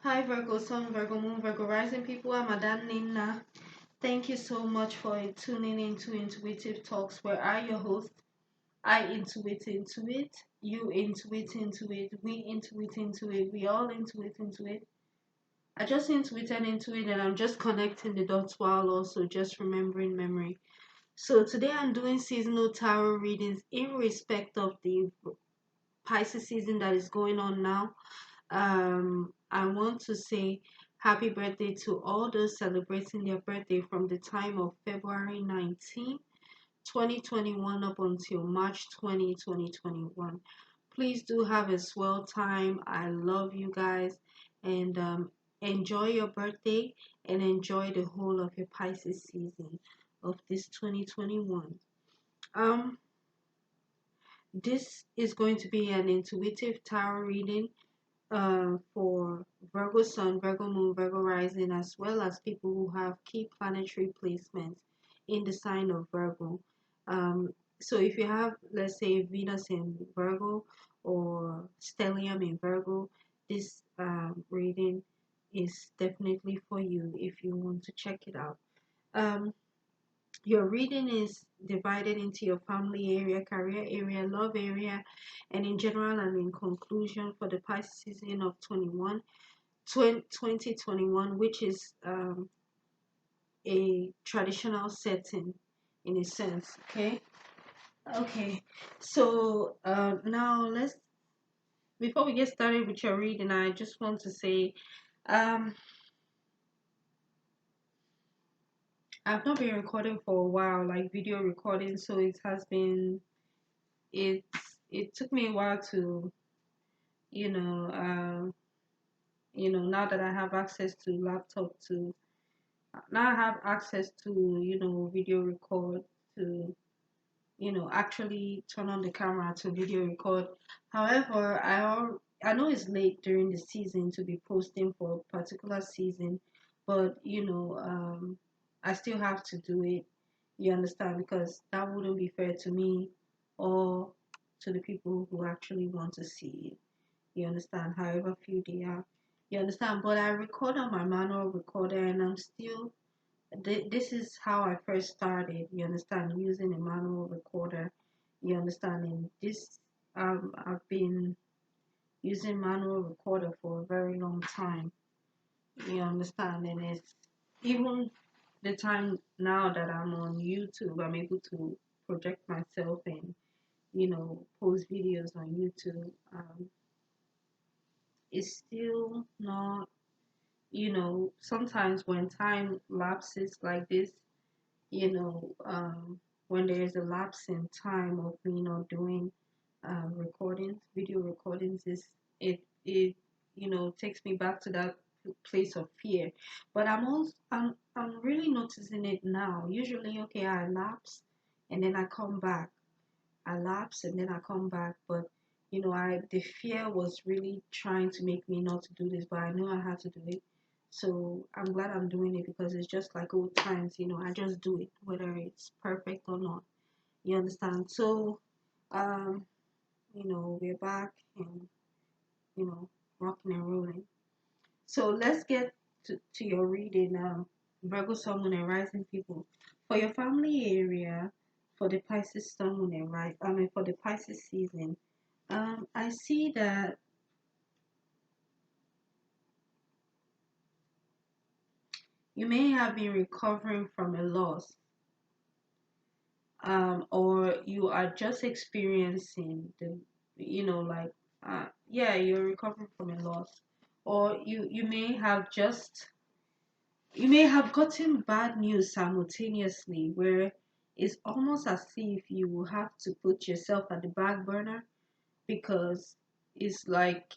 Hi Virgo Sun, Virgo Moon, Virgo Rising people. I'm Madam Nina. Thank you so much for tuning into Intuitive Talks, where I, your host, I intuit into it, you intuit into it, we intuit into it, we all intuit into it. I just intuited into it and I'm just connecting the dots while also just remembering memory. So today I'm doing seasonal tarot readings in respect of the Pisces season that is going on now. I want to say happy birthday to all those celebrating their birthday from the time of February 19, 2021 up until March 20, 2021. Please do have a swell time. I love you guys and enjoy your birthday and enjoy the whole of your Pisces season of this 2021. Um, this is going to be an intuitive tarot reading for Virgo Sun, Virgo Moon, Virgo Rising, as well as people who have key planetary placements in the sign of Virgo. Um, so if you have, let's say, Venus in Virgo or stellium in Virgo, this reading is definitely for you if you want to check it out. Um, your reading is divided into your family area, career area, love area, and in general and in conclusion for the Pisces season of 2021, which is a traditional setting in a sense. Okay. Okay. So now before we get started with your reading, I just want to say um, I've not been recording for a while, like video recording, so it it took me a while to you know now that I have access to laptop to now I have access to video record to actually turn on the camera to video record. However, I know it's late during the season to be posting for a particular season, but I still have to do it. You understand? Because that wouldn't be fair to me or to the people who actually want to see it. You understand? However few they are. You understand? But I record on my manual recorder and I'm still this is how I first started, you understand, using a manual recorder. You understand? And this I've been using manual recorder for a very long time. You understand? And it's even the time now that I'm on YouTube, I'm able to project myself and post videos on YouTube. It's still not, sometimes when time lapses like this, you know, when there is a lapse in time of me not doing recordings, video recordings, it takes me back to that place of fear. But I'm really noticing it now. Usually, okay, I lapse and then I come back. I lapse and then I come back, but I the fear was really trying to make me not to do this, but I know I had to do it. So I'm glad I'm doing it because it's just like old times, I just do it, whether it's perfect or not. You understand? So, um, we're back and, you know, rocking and rolling. So let's get to your reading, Virgo Sun, Moon, and Rising people. For your family area, for the Pisces Sun, Moon, and Rising, for the Pisces season, I see that you may have been recovering from a loss, or you are just experiencing yeah, you're recovering from a loss, or you may have gotten bad news simultaneously where it's almost as if you will have to put yourself at the back burner because it's like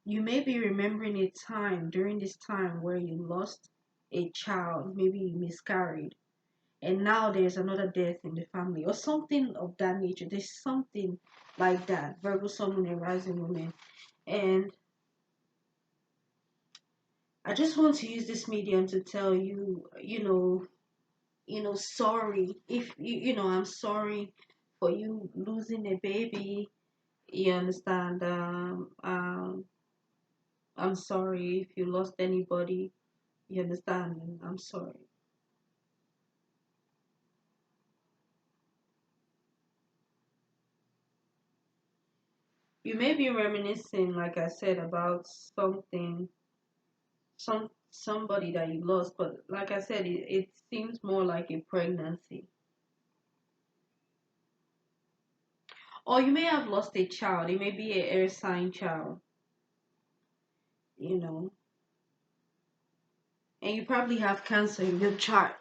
you may be remembering a time during this time where you lost a child, maybe you miscarried, and now there's another death in the family or something of that nature. There's something like that. Virgo, Sun, Moon, and Rising Woman. And I just want to use this medium to tell you, sorry if I'm sorry for you losing a baby. You understand? I'm sorry if you lost anybody. You understand? And I'm sorry. You may be reminiscing, like I said, about something, somebody that you lost, but like I said, it seems more like a pregnancy. Or you may have lost a child. It may be a air sign child, you know, and you probably have cancer in your chart.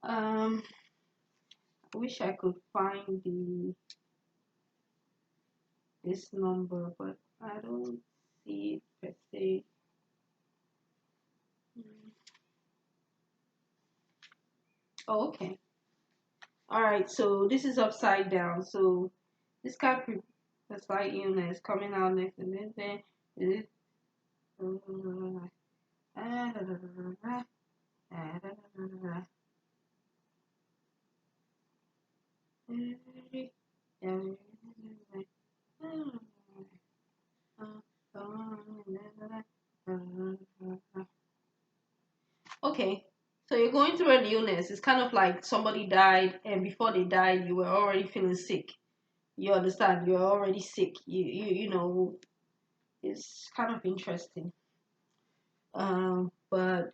um, I wish I could find the this number, but I don't see it per se. Mm. Oh, okay. All right. So this is upside down. So this guy, a slight illness coming out next, and then this. Okay, so you're going through an illness. It's kind of like somebody died, and before they died, you were already feeling sick. You understand? You're already sick. You know, it's kind of interesting. But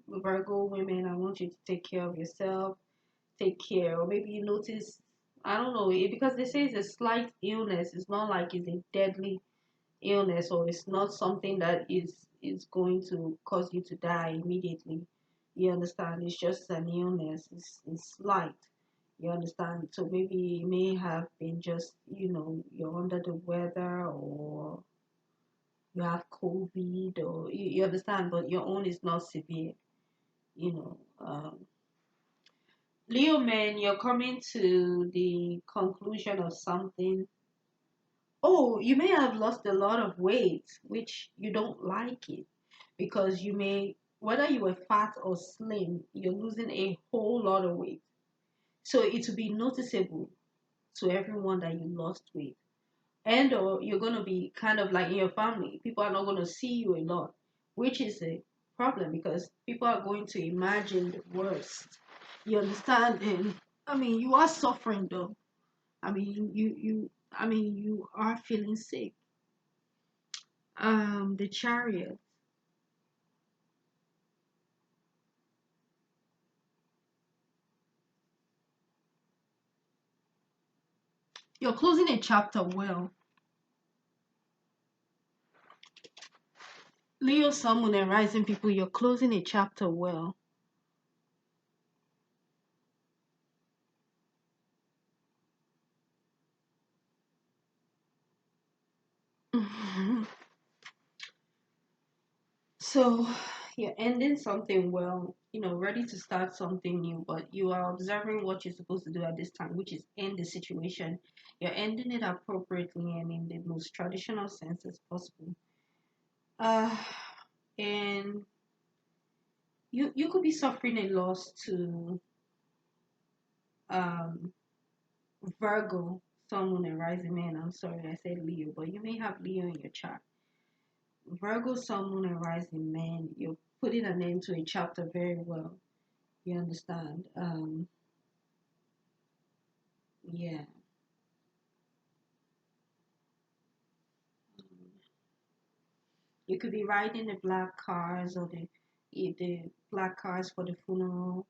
Virgo women, I want you to take care of yourself. Take care, or maybe you notice. I don't know, because they say it's a slight illness. It's not like it's a deadly illness, or it's not something that is going to cause you to die immediately. You understand? It's just an illness. It's light. You understand? So maybe it may have been just, you're under the weather, or you have COVID, or you understand, but your own is not severe, you know. Leo man, you're coming to the conclusion of something. Oh, you may have lost a lot of weight, which you don't like it, because whether you were fat or slim, you're losing a whole lot of weight. So it will be noticeable to everyone that you lost weight. And or you're going to be kind of like in your family. People are not going to see you a lot, which is a problem because people are going to imagine the worst. You understand? And I mean, you are suffering though. I mean, you are feeling sick. The Chariot. You're closing a chapter well. Leo, Sun, Moon, and Rising people, you're closing a chapter well. So you're ending something well, ready to start something new, but you are observing what you're supposed to do at this time, which is end the situation. You're ending it appropriately and in the most traditional sense as possible. Uh, and you could be suffering a loss to um Virgo, Sun, Moon, and Rising Man. I'm sorry I said Leo, but you may have Leo in your chart. Virgo, Sun, Moon, and Rising Man. You're putting an end to a chapter very well. You understand? Yeah. You could be riding the black cars, or the black cars for the funeral.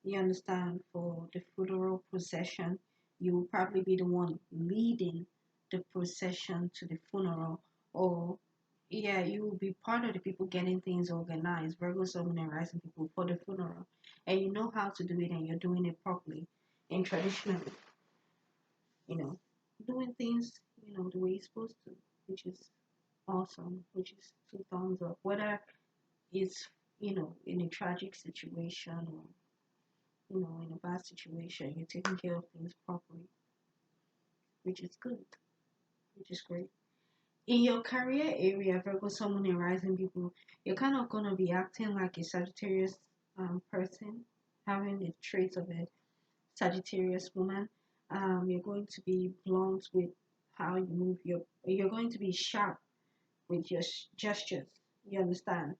You understand? For the funeral procession, you will probably be the one leading the procession to the funeral, or yeah, you will be part of the people getting things organized. Virgo, Sun, and Rising people for the funeral, and you know how to do it, and you're doing it properly and traditionally. You know, doing things the way you're supposed to, which is awesome, which is two thumbs up. Whether it's in a tragic situation, or in a bad situation, you're taking care of things properly, which is good, which is great. In your career area, Virgo, Sun, Moon, and Rising people, you're kind of gonna be acting like a Sagittarius person. having the traits of a Sagittarius woman. You're going to be blunt with how you move you're going to be sharp with your gestures. You understand?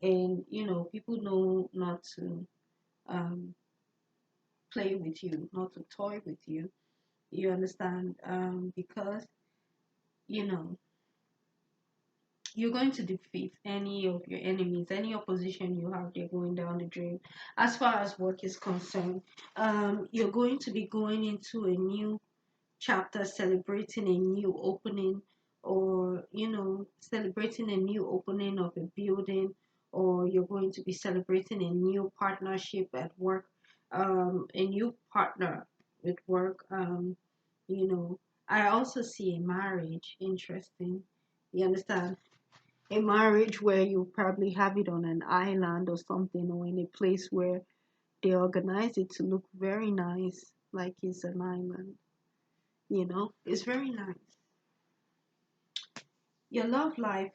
And people know not to um, play with you, not to toy with you. You understand? Because you know you're going to defeat any of your enemies, any opposition you have, they're going down the drain. As far as work is concerned, you're going to be going into a new chapter, celebrating a new opening, or celebrating a new opening of a building, or you're going to be celebrating a new partnership at work, a new partner with work. You know, I also see a marriage. Interesting. You understand? A marriage where you probably have it on an island or something, or in a place where they organize it to look very nice, like it's an island. It's very nice. Your love life,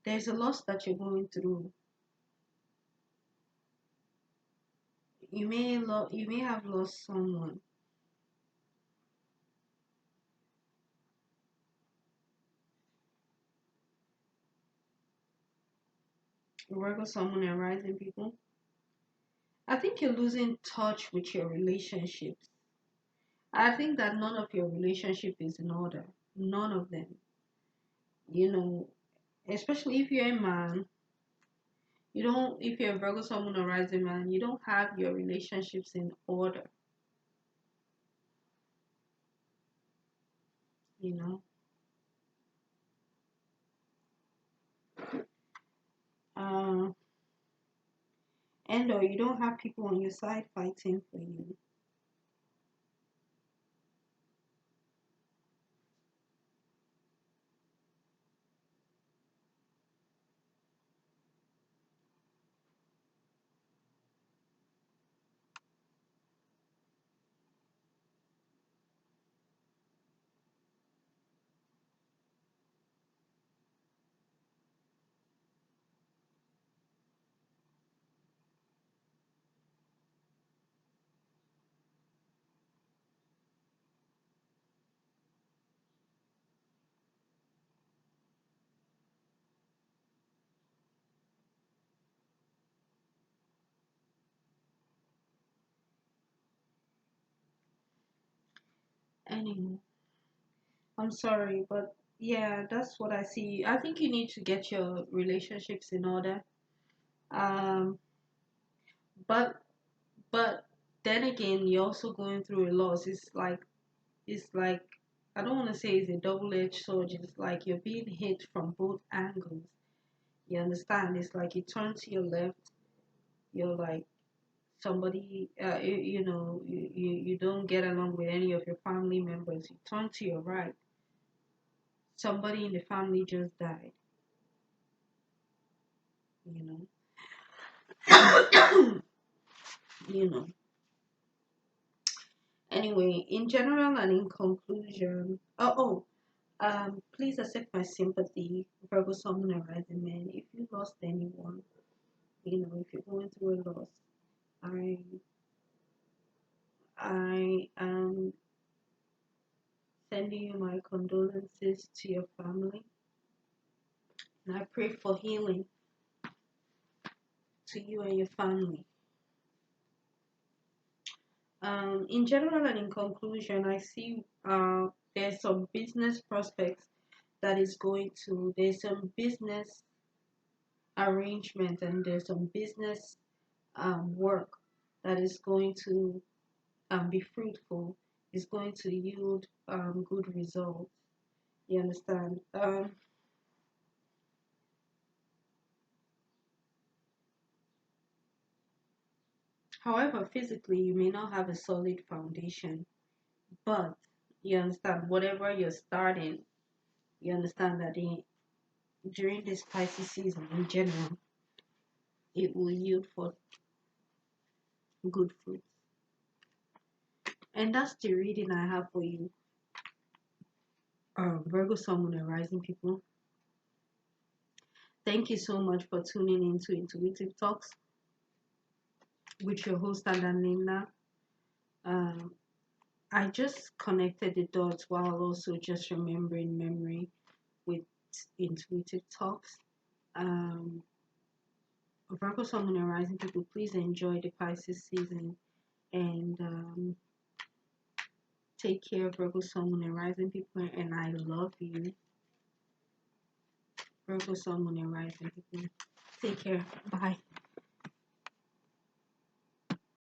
there's a loss that you're going through. You may have lost someone. Virgo, someone and rising people. I think you're losing touch with your relationships. I think that none of your relationship is in order. None of them. You know, especially if you're a man, you don't. If you're a Virgo, someone or rising man, you don't have your relationships in order. You know. Uh, and or you don't have people on your side fighting for you. Anyway, I'm sorry, but yeah, that's what I see. I think you need to get your relationships in order. Um, but but then again, you're also going through a loss. It's like I don't want to say it's a double-edged sword. It's like you're being hit from both angles. You understand? It's like you turn to your left, you're like somebody, you don't get along with any of your family members. You turn to your right, somebody in the family just died. You know. you know. Anyway, in general and in conclusion, please accept my sympathy, Virgo, Sun, and Rising Man. If you lost anyone, if you're going through a loss, I I am sending you my condolences to your family, and I pray for healing to you and your family. In general and in conclusion, I see there's some business prospects there's some business arrangement, and there's some business work that is going to be fruitful, is going to yield good results. You understand? However, physically, you may not have a solid foundation, but you understand whatever you're starting, you understand that during this Pisces season in general, it will yield for good fruits. And that's the reading I have for you, Virgo, Sun, Moon, and Rising people. Thank you so much for tuning into Intuitive Talks. with your host Adanina. Um, I just connected the dots while also just remembering memory with intuitive talks. Um, Virgo Sun Moon and Rising people, please enjoy the Pisces season and take care of Virgo Sun Moon and Rising people. And I love you, Virgo Sun Moon and Rising people. Take care. Bye.